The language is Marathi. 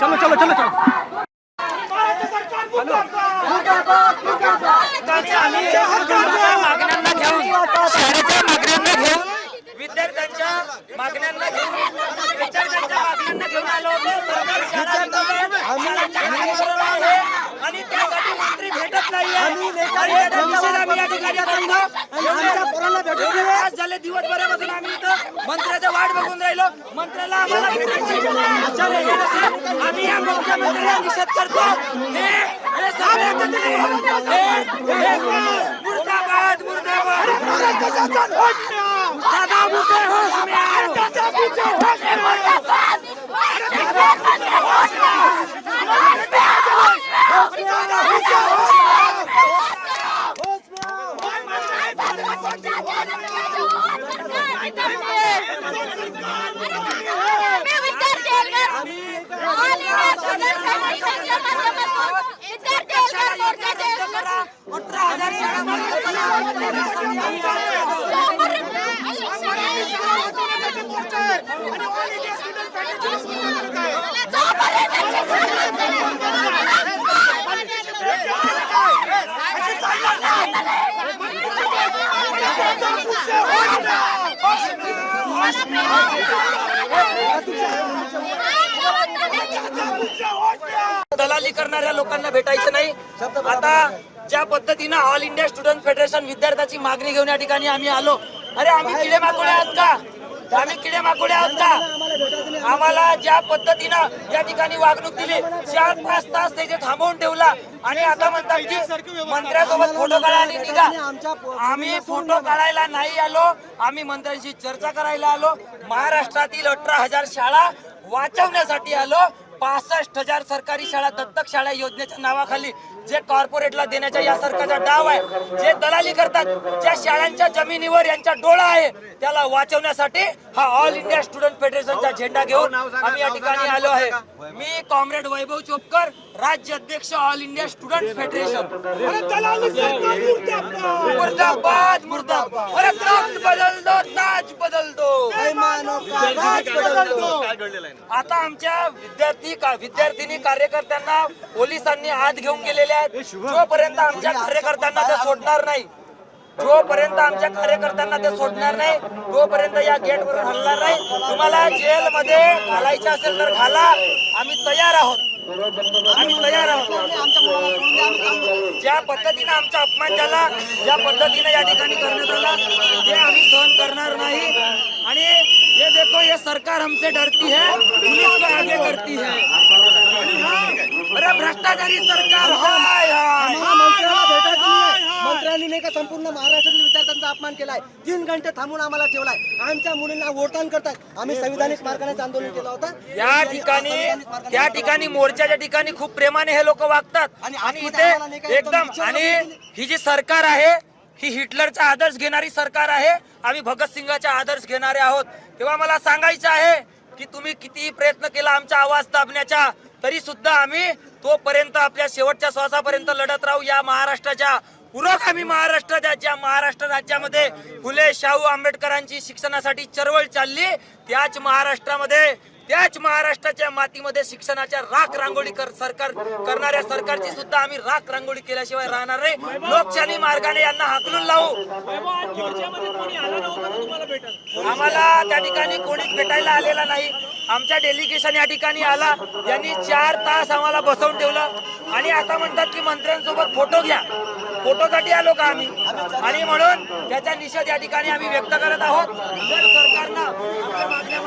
चलो चलो चलो चलो मागण्यांना घेऊन शाळेच्या मागण्यांना घेऊन विद्यार्थ्यांच्या मागण्यांना घेऊन आलो आणि त्यासाठी मंत्री भेटत नाहीये आज झाले दिवसभरापासून आम्ही इथं मंत्र्याचा वाट बघून राहिलो. मंत्र्याला आम्हाला आम्ही या मुख्यमंत्र्याला निषेध करतो. मुर्दाबाद मुर्दाबाद दादा मुके होश में आओ. दलाली करणाऱ्या लोकांना भेटायचं नाही. आता ज्या पद्धतीनं ऑल इंडिया स्टुडंट फेडरेशन विद्यार्थ्याची मागणी घेऊन या ठिकाणी आम्ही आलो. अरे आम्ही किडे माकोडे आहोत का? आम्ही किडे माकोडे आहोत का? आम्हाला ज्या पद्धतीनं या ठिकाणी वागणूक दिली, 4-5 तास त्याचे थांबवून ठेवला आणि आता म्हणतात की मंत्र्यासोबत फोटो काढायला निघा. आम्ही फोटो काढायला नाही आलो, आम्ही मंत्र्यांशी चर्चा करायला आलो. महाराष्ट्रातील 18,000 शाळा वाचवण्यासाठी आलो. 65,000 सरकारी शाळा दत्तक शाळा योजनेच्या नावाखाली जे कॉर्पोरेटला देण्याचा या सरकारचा डाव आहे, जे दलाली करतात, ज्या शाळांच्या जमिनीवर यांचा डोळा आहे, त्याला वाचवण्यासाठी हा ऑल इंडिया स्टुडंट फेडरेशनचा झेंडा घेऊन आम्ही या ठिकाणी आलो आहे. मी कॉम्रेड वैभव चोपकर, राज्य अध्यक्ष ऑल इंडिया स्टुडंट फेडरेशन. मुर्दाबाद मुर्दाबाद. अरे ताज बदल दो, ताज बदल दो. आता आमच्या विद्यार्थिनी कार्यकर्त्यांना पोलिसांनी आत घेऊन गेलेले आहेत. जोपर्यंत आमच्या कार्यकर्त्यांना ते सोडणार नाही, जोपर्यंत आमच्या कार्यकर्त्यांना ते सोडणार नाही, तोपर्यंत या गेटवरून हलणार नाही. तुम्हाला जेलमध्ये घालायचं असेल तर घाला, आम्ही तयार आहोत. आम्ही तयार आहोत. ज्या पद्धतीने आमचा अपमान झाला, ज्या पद्धतीने या ठिकाणी करण्यात आला, ते आम्ही सहन करणार नाही. आणि ये देखो, ये सरकार हमसे डरती है, पुलिस को आगे करती है. अरे भ्रष्टाचारी सरकार. मंत्र्यांनी नाही का संपूर्ण महाराष्ट्रातील विद्यार्थ्यांचा अपमान केलाय. 3 घंटे थांबून आम्हाला ठेवलाय. आमच्या मुलींना वोटान करतात. आम्ही संविधानिक मार्गाने आंदोलन केलं होतं. त्या ठिकाणी मोर्चाच्या ठिकाणी खूप प्रेमाने हे लोक वागतात आणि इथे एकदम. आणि ही जी सरकार आहे, ही हिटलरचा आदर्श घेणारी सरकार आहे. आम्ही भगतसिंगाचा आदर्श घेणारे आहोत. तेव्हा मला सांगायचं आहे की तुम्ही कितीही प्रयत्न केला आमचा आवाज दाबण्याचा, तरी सुद्धा आम्ही तोपर्यंत आपल्या शेवटच्या श्वासापर्यंत लढत राहू. या महाराष्ट्राच्या पुरोगामी महाराष्ट्राच्या, ज्या महाराष्ट्र राज्यामध्ये फुले शाहू आंबेडकरांची शिक्षणासाठी चळवळ चालली, त्याच महाराष्ट्रामध्ये, त्याच महाराष्ट्राच्या मातीमध्ये शिक्षणाच्या राख रांगोळी सरकार करणाऱ्या सरकारची सुद्धा आम्ही राख रांगोळी केल्याशिवाय राहणार नाही. लोकशाही मार्गाने यांना हाकलून लावू. आम्हाला त्या ठिकाणी कोणीच भेटायला आलेला नाही. आमच्या डेलिगेशन या ठिकाणी आला, यांनी 4 तास आम्हाला बसवून ठेवलं आणि आता म्हणतात की मंत्र्यांसोबत फोटो घ्या. फोटोसाठी आलो का आम्ही? आणि म्हणून त्याचा निषेध या ठिकाणी आम्ही व्यक्त करत आहोत. जर सरकारनं